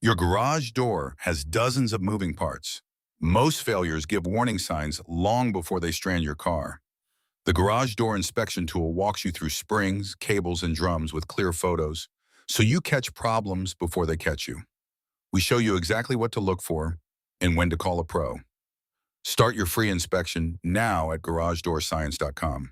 Your garage door has dozens of moving parts. Most failures give warning signs long before they strand your car. The garage door inspection tool walks you through springs, cables, and drums with clear photos, so you catch problems before they catch you. We show you exactly what to look for and when to call a pro. Start your free inspection now at garageDoorScience.com.